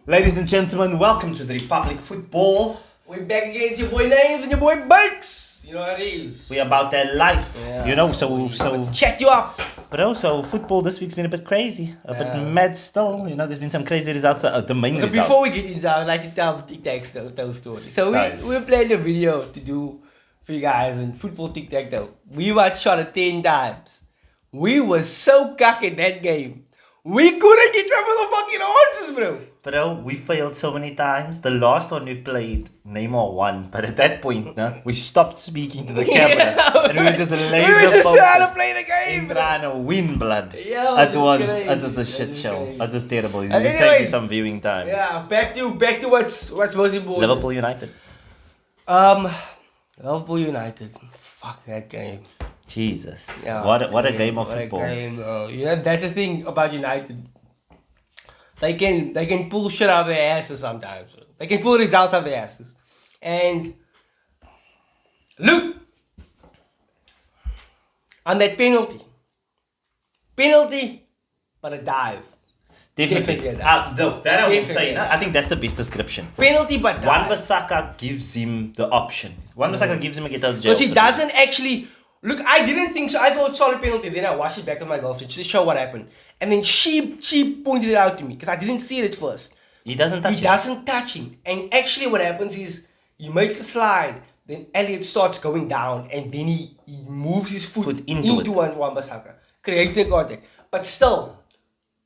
Ladies and gentlemen, welcome to the Republic Football. We're back again. It's your boy Names and your boy Bakes. You know how it is. We're about that life, you know, so Chat you up. but also football this week's been a bit crazy, a bit mad still. You know, there's been some crazy results. The main But result. before we get into that, I'd like to tell the tic-tac-toe story. So Nice. we played a video to do for you guys on football tic-tac-toe. We watched shot it 10 times. We were so cocky in that game. We couldn't get some of the fucking answers, bro. Bro, we failed so many times. The last one we played, Neymar won. But at that point, we stopped speaking to the camera. And we were just laser We were just focused trying to play the game, in bro. trying to win, blood. Yeah, it was crazy. it was a shit It's show. crazy. It was terrible. It And saved me anyways, some viewing time. Yeah, back to what's most important. Liverpool United. Liverpool United. Fuck that game. Jesus. Yeah, What a game of football. You know, that's the thing about United. They can pull shit out of their asses sometimes. They can pull results out of their asses. And look on that penalty, but a dive. Definitely a Definitely. dive. No, that I will Definitely say. a No? dive. I think that's the best description. Penalty, but dive. Wan-Bissaka gives him the option. Wan-Bissaka gives him a get out of jail. Because he free. doesn't actually look. I didn't think so. I thought solid penalty. Then I watched it back with my girlfriend to show what happened, and then she pointed it out to me because I didn't see it at first. He doesn't touch He him. doesn't touch him, and actually, what happens is he makes the slide. Then Elliot starts going down, and then he moves his foot into Wan-Bissaka, creating contact. But still,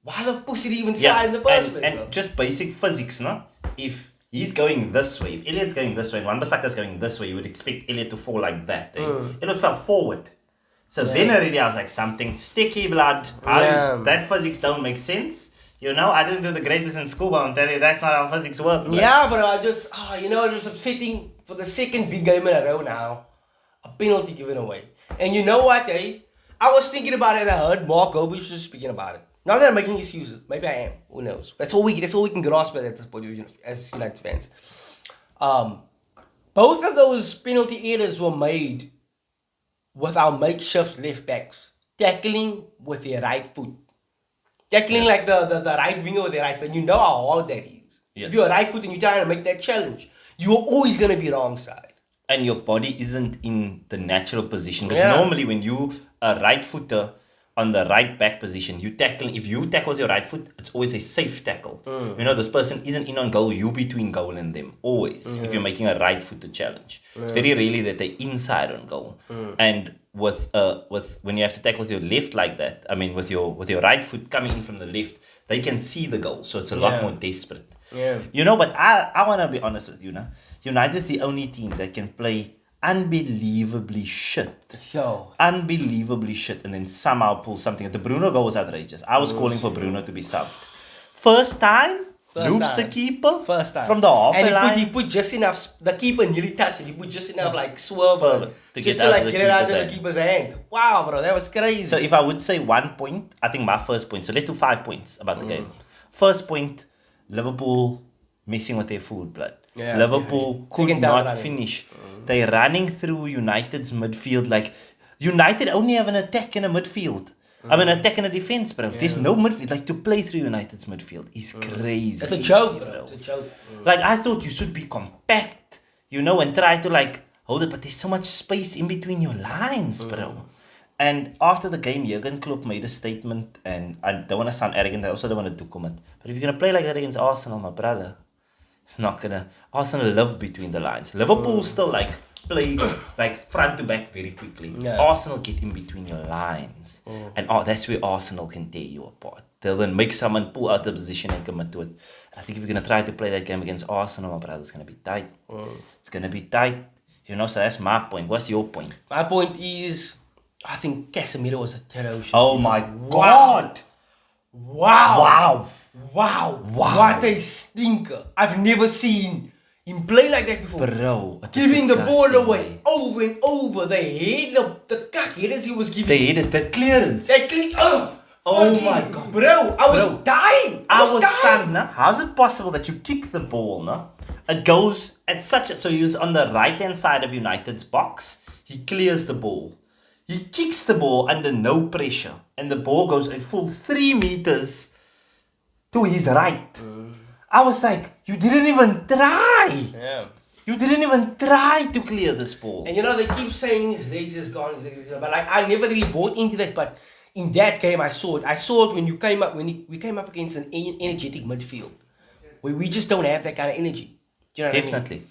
why the pussy did he even slide in the first place? and bro? just basic physics, no? If he's going this way, if Elliot's going this way, and Wan-Bissaka's going this way, you would expect Elliot to fall like that. Eh? Elliot fell forward. So then already I was like, something sticky, blood. That physics don't make sense. You know, I didn't do the greatest in school, but I'm telling you, that's not how physics work. blood. Yeah, but I just, it was upsetting for the second big game in a row now. A penalty given away. And you know what, eh? I was thinking about it and I heard Mark Kobbie was speaking about it. Not that I'm making excuses. Maybe I am. Who knows? That's all we can grasp at this point as United fans. Both of those penalty errors were made with our makeshift left backs. Tackling with their right foot. Tackling like the right winger with their right foot. And you know how hard that is. Yes. If you're a right foot and you're trying to make that challenge, you're always going to be wrong side. And your body isn't in the natural position. Because Yeah. normally when you a right footer on the right back position, if you tackle with your right foot, it's always a safe tackle. You know, this person isn't in on goal, you between goal and them. Always. If you're making a right footed challenge. It's very rarely that they're inside on goal. And with when you have to tackle with your left like that, I mean with your right foot coming in from the left, they can see the goal. So it's a lot more desperate. Yeah. You know, but I want to be honest with you now. United's the only team that can play unbelievably shit. Yo. Unbelievably shit and then somehow pull something. The Bruno goal was outrageous. I was calling for Bruno to be subbed. First time, loops the keeper. First time. From the halfway and line. he put just enough, the keeper nearly touched it. He put just enough like swerve Further, to just get to out of like the get it out of keeper's the hand. keeper's hand. Wow, bro, that was crazy. So if I would say 1 point, I think my first point. So let's do 5 points about the game. First point, Liverpool messing with their food, blood. Yeah, Liverpool could Taking down not running. finish. They're running through United's midfield like United only have an attack in a midfield. I mean, attack and a defense, bro. There's no midfield. Like to play through United's midfield is crazy. it's a joke, bro. It's a joke. Like I thought you should be compact, you know, and try to like hold it, but there's so much space in between your lines, bro. And after the game, Jurgen Klopp made a statement, and I don't want to sound arrogant, I also don't want to do comment. But if you're gonna play like that against Arsenal, my brother, it's not gonna. Arsenal live between the lines. Liverpool still like play like front to back very quickly. Yeah. Arsenal get in between your lines, and that's where Arsenal can tear you apart. They'll then make someone pull out the position and commit to it. I think if you're gonna try to play that game against Arsenal, my brother, it's gonna be tight. It's gonna be tight. You know, so that's my point. What's your point? My point is, I think Casemiro was atrocious. Oh my God! Wow. What a stinker. I've never seen him play like that before. Bro, it was Giving the ball disgusting, away man. over and over. The head, the cock headers he was giving. The head is that clearance. That clean. Oh fucking- my God. Bro, I was dying. I was dying. stunned. No? How's it possible that you kick the ball? No, it goes at such a. So he was on the right hand side of United's box. He clears the ball. He kicks the ball under no pressure, and the ball goes a full 3 meters to his right. I was like, you didn't even try. Yeah. You didn't even try to clear this ball. And they keep saying his legs is gone, but like I never really bought into that. But in that game, I saw it. I saw it when we came up against an energetic midfield, where we just don't have that kind of energy. Do you know what Definitely. I mean?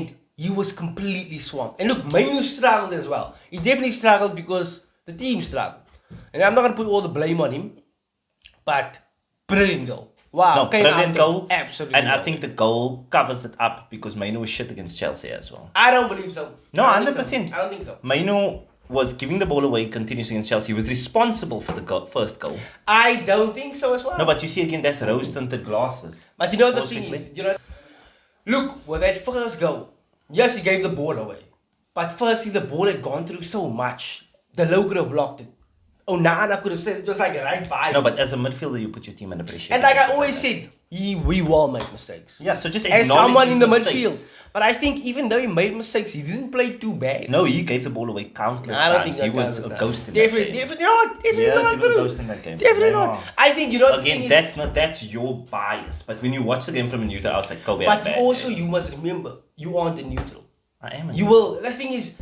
And he was completely swamped. And look, mainoo struggled as well. He definitely struggled because the team struggled. And I'm not gonna put all the blame on him, but brilliant goal. Wow, No, brilliant goal. Absolutely. And I think the goal covers it up because mainoo was shit against Chelsea as well. I don't believe so. No, I don't think 100%. so. I don't think so. mainoo was giving the ball away continuously against Chelsea. He was responsible for the first goal. I don't think so as well. No, but you see again, that's rose-tinted glasses. But you know the Pause thing quickly. is, look, with that first goal, yes, he gave the ball away. But firstly, the ball had gone through so much. The low could have blocked it. Onana could have said it was like right by. No, but as a midfielder, you put your team under pressure. And like I always said, we will make mistakes. Yeah, so just As acknowledge someone his in the mistakes. midfield. But I think even though he made mistakes, he didn't play too bad. No, he gave the ball away countless I don't times. think He that was a counts. ghost in Definitely, that game. definitely not. Definitely Yes, not. he was a bro. ghost in that game. Definitely Yeah. not. I think the Again, thing that's your bias. But when you watch the game from a neutral, I was like, Kobbie. but you must remember, you aren't a neutral. I am. You will. The thing is,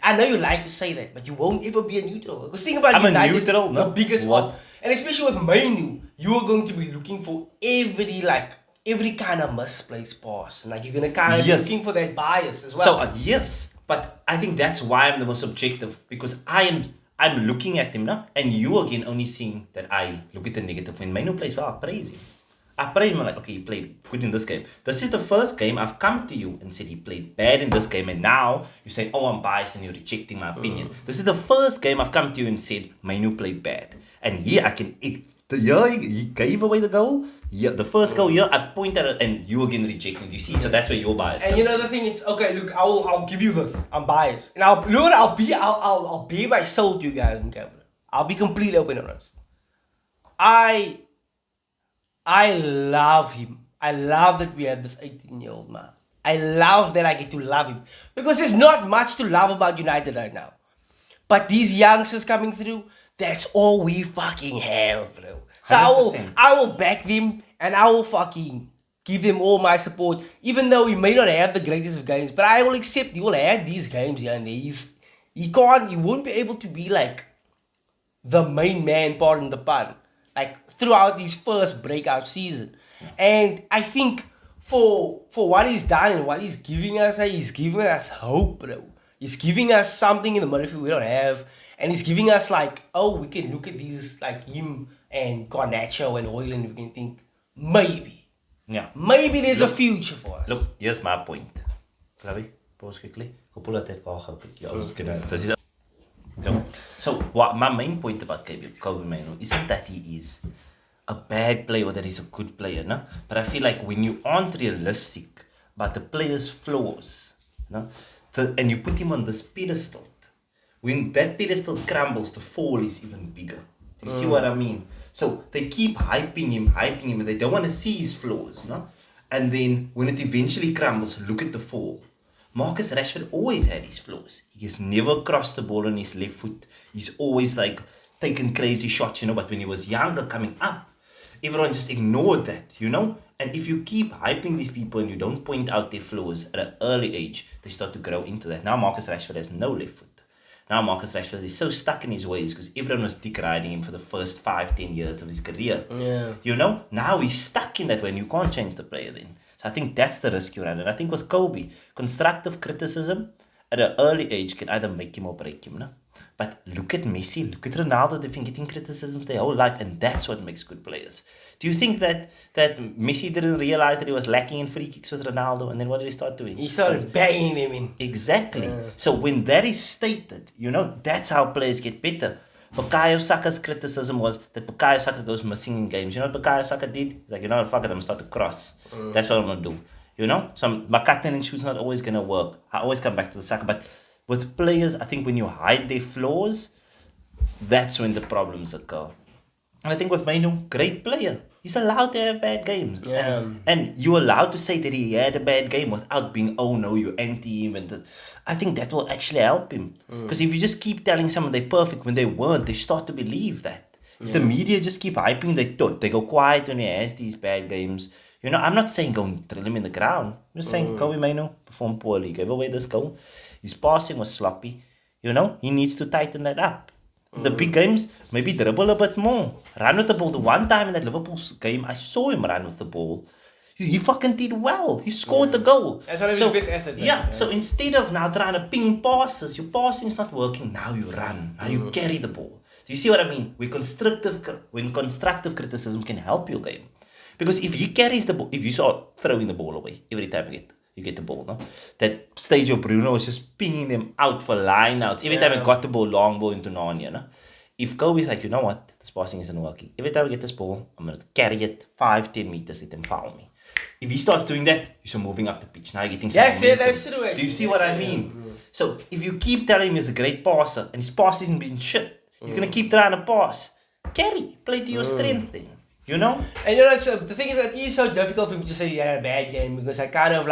I know you like to say that, but you won't ever be a neutral. Because think about I'm a United, neutral, the no? biggest What? of, and especially with mainoo, you are going to be looking for every kind of misplaced pass. Like you're gonna kind of be Yes. looking for that bias as well. So yes, but I think that's why I'm the most objective because I'm looking at him now, and you again only seeing that I look at the negative. When mainoo plays well, I praise him. I praise him. I'm like, okay, he played good in this game. This is the first game I've come to you and said he played bad in this game, and now you say, oh, I'm biased, and you're rejecting my opinion. This is the first game I've come to you and said mainoo played bad, and here I can. He gave away the goal. Yeah, the first goal here, I've pointed at it, and you again rejecting it. You see, so that's where your bias. And comes the thing is, okay, look, I'll give you this. I'm biased, and I'll be my soul to you guys in camera. I'll be completely open and honest. I love him. I love that we have this 18-year-old man. I love that I get to love him because there's not much to love about United right now. But these youngsters coming through, that's all we fucking have, bro. So 100%. I will back them and I will fucking give them all my support, even though he may not have the greatest of games. But I will accept he will have these games here and there. He won't be able to be like the main man, pardon the pun, like throughout his first breakout season. And I think for what he's done and what he's giving us hope, bro. He's giving us something in the midfield we don't have, and he's giving us like, oh, we can look at these like him and Garnacho and Hoyland, we can think maybe there's a future for us. Look, here's my point. Kobbie, pause quickly. Go pull out that car. I was gonna. This is. No. So what my main point about Kobbie mainoo isn't that he is a bad player or that he's a good player, no? But I feel like when you aren't realistic about the player's flaws, no, and you put him on this pedestal, when that pedestal crumbles, the fall is even bigger. Do you see what I mean? So they keep hyping him, and they don't want to see his flaws, no? And then when it eventually crumbles, look at the fall. Marcus Rashford always had his flaws. He has never crossed the ball on his left foot. He's always like taking crazy shots, but when he was younger coming up, everyone just ignored that, And if you keep hyping these people and you don't point out their flaws at an early age, they start to grow into that. Now Marcus Rashford has no left foot. Now Marcus Rashford is so stuck in his ways because everyone was dick riding him for the first 5-10 years of his career. Yeah. Now he's stuck in that way and you can't change the player then. So I think that's the risk you run. And I think with Kobbie, constructive criticism at an early age can either make him or break him. No? But look at Messi, look at Ronaldo, they've been getting criticisms their whole life, and that's what makes good players. Do you think that Messi didn't realize that he was lacking in free kicks with Ronaldo, and then what did he start doing? He started banging them in. Exactly. So when that is stated, that's how players get better. Bukayo Saka's criticism was that Bukayo Saka goes missing in games. You know what Bukayo Saka did? He's like, fuck it, I'm going to start to cross. That's what I'm going to do. So my cutting and shoot's not always going to work. I always come back to the Saka. But with players, I think when you hide their flaws, that's when the problems occur. And I think with mainoo, great player. He's allowed to have bad games. Yeah. And you're allowed to say that he had a bad game without being, oh no, you anti him. And I think that will actually help him. Because if you just keep telling someone they're perfect when they weren't, they start to believe that. If the media just keep hyping, they go quiet when he has these bad games. I'm not saying go and drill him in the ground. I'm just saying Kobbie Mainoo performed poorly. Gave away this goal. His passing was sloppy. He needs to tighten that up. The big games, maybe dribble a bit more. Run with the ball. The one time in that Liverpool game, I saw him run with the ball. He fucking did well. He scored the goal. That's one of his best assets. Yeah, so instead of now trying to ping passes, your passing is not working. Now you run. Now you carry the ball. Do you see what I mean? When constructive criticism can help your game. Because if he carries the ball, if you start throwing the ball away every time you get the ball, no? That stage where Bruno was just pinging them out for line-outs. Every time I got the ball, long ball into Narnia, no? If Kobbie's like, you know what? This passing isn't working. Every time I get this ball, I'm going to carry it 5-10 meters, let them foul me. If he starts doing that, you're moving up the pitch. Now you're getting some momentum. That's true. Actually. Do you see what I mean? So if you keep telling him he's a great passer and his pass isn't being shit, he's going to keep trying to pass. Carry. Play to your strength then. And so the thing is that it's so difficult for me to say he had a bad game because I kind of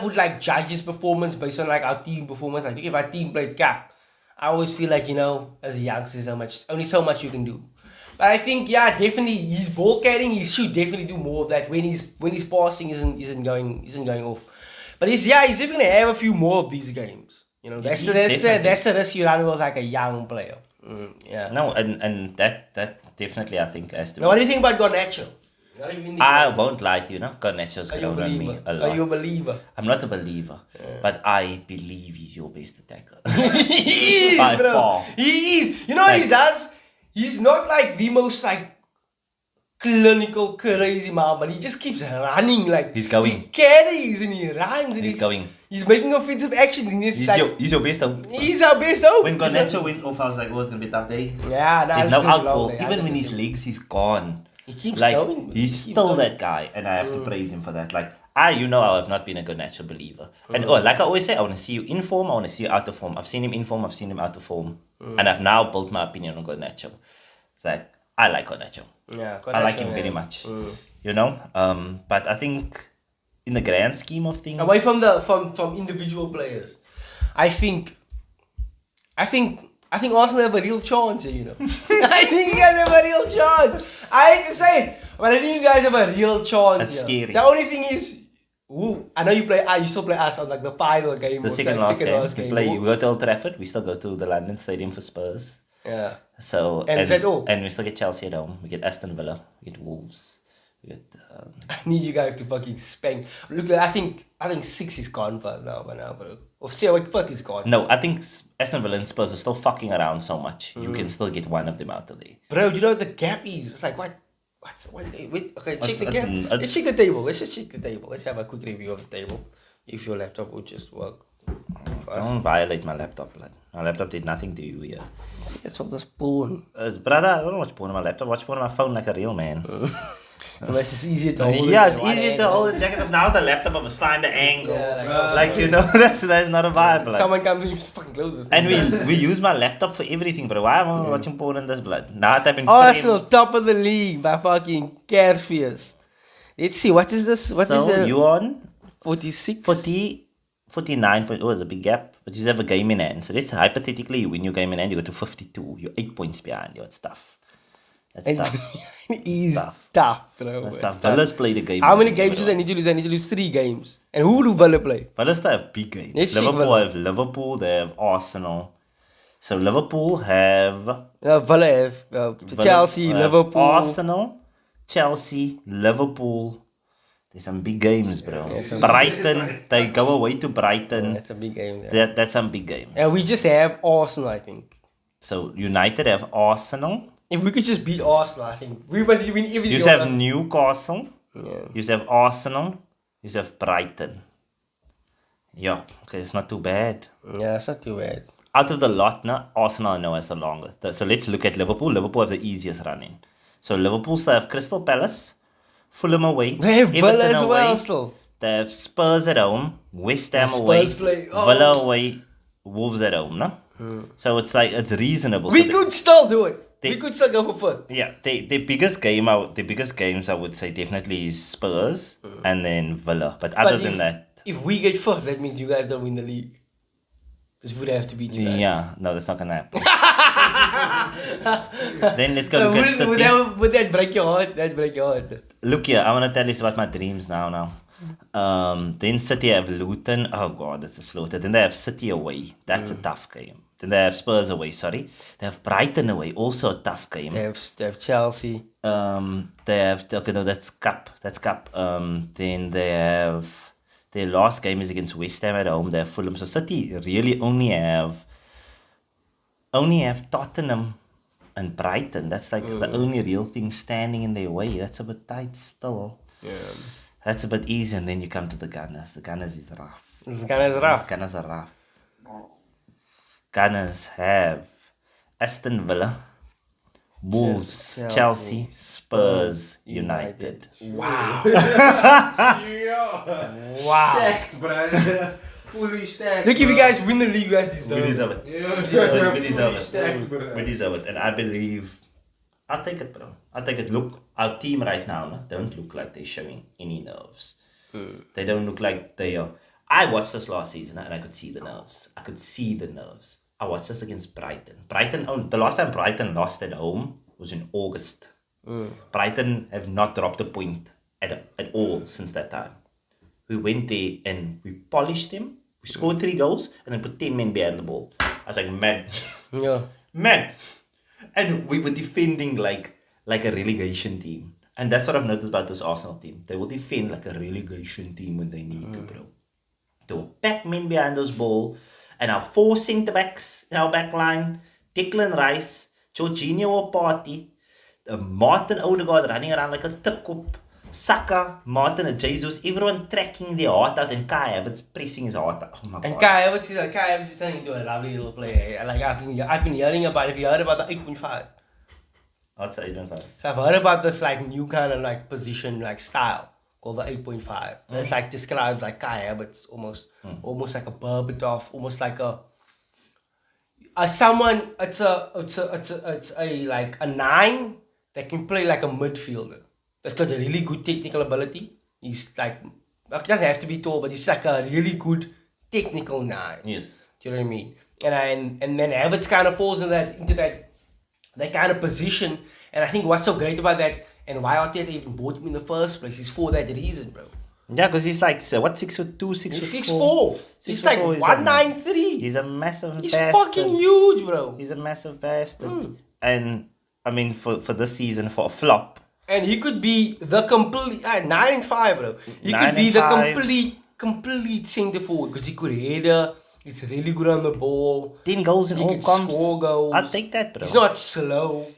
would like judge his performance based on like our team performance. Like if our team played crap, I always feel like, as a youngster, only so much you can do. But I think, definitely his ball carrying, he should definitely do more of that when his passing isn't going off. But he's definitely gonna have a few more of these games. That's the risk you run with like a young player. No, and that definitely I think has to. Now, what do you think about Garnacho? I won't lie to you, Garnacho's grown on me a lot. Are you a believer? I'm not a believer, but I believe he's your best attacker. He is, by bro. far. He is. You know what he does? He's not like the most like clinical crazy man, but he just keeps running like he's going. He carries and he runs and he's going. He's making offensive action. And he's your best hope. He's our best hope. When Garnacho went off, I was like, it's gonna be a tough day. Yeah, he's now out ball. Even when his legs, he's gone. He keeps like, going. He's still that guy, and I have to praise him for that. Like, I have not been a Garnacho believer. And like I always say, I want to see you in form, I want to see you out of form. I've seen him in form, I've seen him out of form. And I've now built my opinion on Garnacho. It's like, I like Garnacho. Yeah, I like him very much. But I think in the grand scheme of things, away from individual players, I think Arsenal have a real chance here, I think you guys have a real chance. I hate to say it, but I think you guys have a real chance. That's here. scary. The only thing is, I know you still play us on like the final game. The second last game. We go to Old Trafford. We still go to the London Stadium for Spurs. Yeah. So and is that all? And we still get Chelsea at home. We get Aston Villa. We get Wolves. We get. I need you guys to fucking spank. Look, I think 6 is gone for now, bro. Or 4 is gone. No, I think Aston Villa and Spurs are still fucking around so much. You can still get one of them out of there. Bro, you know the gap is. It's like what? Wait, okay, check the gap. Let's check the table. Let's just check the table. Let's have a quick review of the table. If your laptop would just work. Don't violate my laptop, blood. My laptop did nothing to you here. It's all this porn. Brother, I don't watch porn on my laptop. I watch porn on my phone like a real man. It's just easier to hold. Yeah, it's easier to hold the jacket of now the laptop. I must find the angle. Yeah, that's not a vibe. Blood. Someone comes and you just fucking close it. And we use my laptop for everything, bro. Why am I watching porn in this, blood? Now I've been Arsenal top of the league by fucking Carespheres. Let's see, what is this? What is it? You on 46? 49 point. Oh, it's a big gap. But you have a game in hand. So let's hypothetically you win your game in hand, you go to 52. You're 8 points behind. That's tough. That's tough. It's tough, bro. That's tough. Villa's played a game. How many games do they need to lose? They need to lose 3 games. And who do Villa play? Villa still have big games. Let's Liverpool, they have Arsenal. So Liverpool have... Villa have Chelsea, Liverpool. Arsenal, Chelsea, Liverpool. There's some big games, bro. Yeah, Brighton, they go away to Brighton. Yeah, that's a big game. Yeah. That's some big games. And we just have Arsenal, I think. So United have Arsenal. If we could just beat Arsenal, I think we would win everything. You have Newcastle. Yeah. You have Arsenal. You have Brighton. Yeah, okay, it's not too bad. Yeah, it's not too bad. Out of the lot, Arsenal I know has the longest. So let's look at Liverpool. Liverpool have the easiest run in. So Liverpool still have Crystal Palace, Fulham away, they have Villa as away, well still. They have Spurs at home, West Ham Spurs away, play. Villa away, Wolves at home, no? So it's like, it's reasonable. We so could still do it. We could still go for 4th. Yeah, the biggest games I would say definitely is Spurs and then Villa. But other than that... If we get 4th, that means you guys don't win the league. Because we would have to beat you guys. Yeah, no, that's not going to happen. Then let's go look at City. Would that break your heart? That break your heart. Look here, I want to tell you about my dreams now. Then City have Luton. Oh God, that's a slaughter. Then they have City away. That's a tough game. Then they have Spurs away. Sorry, they have Brighton away. Also a tough game. They have Chelsea. They have okay, no, that's cup. That's cup. Then they have their last game is against West Ham at home. They have Fulham. So City really only have Tottenham and Brighton. That's like the only real thing standing in their way. That's a bit tight still. Yeah. That's a bit easy, and then you come to the Gunners. The Gunners is rough. Gunners are rough. Gunners have Aston Villa, Wolves, Chelsea, Spurs, United. Wow. Wow. Stacked, bro. Fully stacked. Look, if you guys win the league, you guys deserve it. We deserve it. Yeah. We deserve it. Stacked, bro. We deserve it. And I believe I'll take it, bro. I'll take it. Look, our team right now don't look like they're showing any nerves. They don't look like they are. I watched this last season and I could see the nerves. I watched this against Brighton. The last time Brighton lost at home was in August. Brighton have not dropped a point at all since that time. We went there and we polished them. We scored 3 goals and then put 10 men behind the ball. I was like, man. Yeah. Man. And we were defending like a relegation team. And that's what I've noticed about this Arsenal team. They will defend like a relegation team when they need to, bro. They will pack men behind those ball. And our 4 centre-backs in our back line, Declan Rice, Jorginho Partey, Martin Odegaard running around like a tick-up, Saka, Martin and Jesus, everyone tracking their heart out, and Kai Havertz pressing his heart out. Oh my And God. Kai Havertz is turning into a lovely little player. Like I've been hearing about. If you heard about the 8.5, What's that 8.5? so I've heard about this like new kind of like position like style called the 8.5. It's like describes like Kai Havertz almost like a Berbatov, almost like someone. It's a like a 9 that can play like a midfielder. That's got a really good technical ability. He's like, it doesn't have to be tall, but he's like a really good technical 9. Yes. Do you know what I mean? And then Havertz kind of falls into that kind of position. And I think what's so great about that and why Arteta even bought him in the first place is for that reason, bro. Yeah, because he's like, 6'2", 6'4". 6'4". He's like 193. He's a massive He's bastard. fucking huge, bro. He's a massive bastard. And, I mean, for this season, for a flop, And he could be the complete 9-5, bro. He 9 could be and the 5. complete centre forward because he could header. He's really good on the ball. 10 goals in He all can comps. score goals. I'll take that, bro. He's not slow.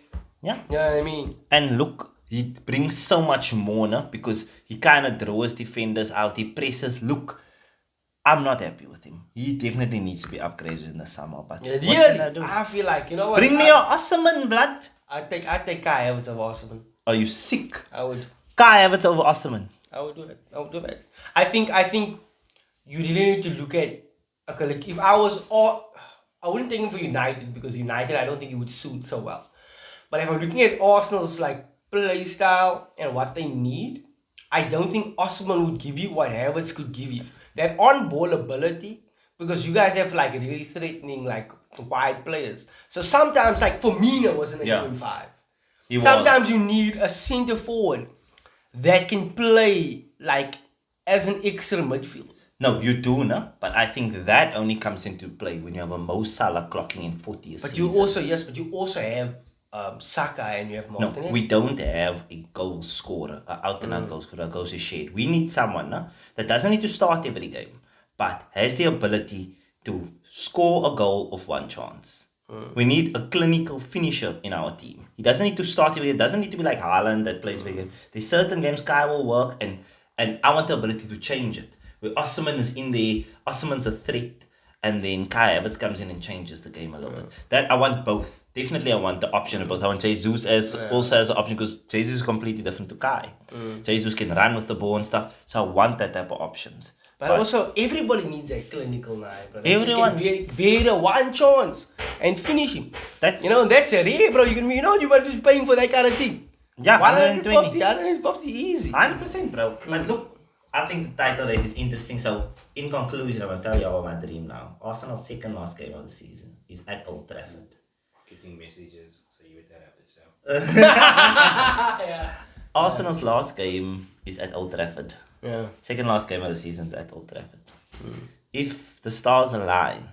Yeah. You know what I mean? And look, he brings so much more now because he kind of draws defenders out. He presses. Look, I'm not happy with him. He definitely needs to be upgraded in the summer. But Yeah, what really, can I do? I feel like, you know what? Bring me your Osman, blood. I take Kai Havertz over Osman. Are you sick? I would Kai Havertz over Osman. do that. I think you really need to look at, okay, like if I was I wouldn't take him for United because United I don't think he would suit so well. But if I'm looking at Arsenal's like play style and what they need, I don't think Osman would give you what Havertz could give you. That on-ball ability, because you guys have like really threatening like wide players. So sometimes like Firmino wasn't a 8.5. Sometimes you need a centre forward that can play like as an extra midfielder. No, you do, no? But I think that only comes into play when you have a Mo Salah clocking in 40 a But season. you also have Saka and you have No, Martinez. we don't have a goal scorer, an out-and-out goal scorer, goes to shed. We need someone that doesn't need to start every game, but has the ability to score a goal of one chance. We need a clinical finisher in our team. He doesn't need to start every game. It doesn't need to be like Haaland that plays every game. There's certain games Kai will work, and I want the ability to change it. Where Osman is in there, Osman's a threat, and then Kai Havertz comes in and changes the game a little bit. That I want both. Definitely I want the option of both. I want Jesus also as an option because Jesus is completely different to Kai. Jesus can run with the ball and stuff. So I want that type of options. But also, everybody needs a clinical 9, brother. Everyone. Bear the one chance and finish him. That's That's rare, bro. You might be paying for that kind of thing. yeah, 150 easy. 100%, bro. But look, I think the title race is interesting. So in conclusion, I'm gonna tell you about my dream now. Arsenal's second last game of the season is at Old Trafford. Getting messages, so you would have the show. Yeah. Arsenal's last game is at Old Trafford. Yeah. Second last game of the season is at Old Trafford. If the stars align,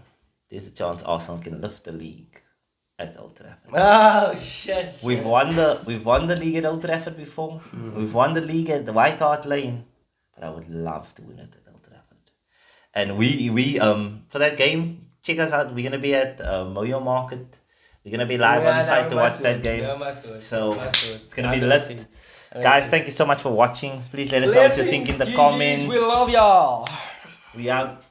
there's a chance Arsenal can lift the league at Old Trafford. Oh shit. We've won the league at Old Trafford before. We've won the league at the White Hart Lane, but I would love to win it at Old Trafford. And we for that game, check us out. We're gonna be at Moyo Market. We're gonna be live on site to watch that game. So it's gonna be lit. Guys, thank you so much for watching. Please let us know what you think in the comments. We love y'all. We out.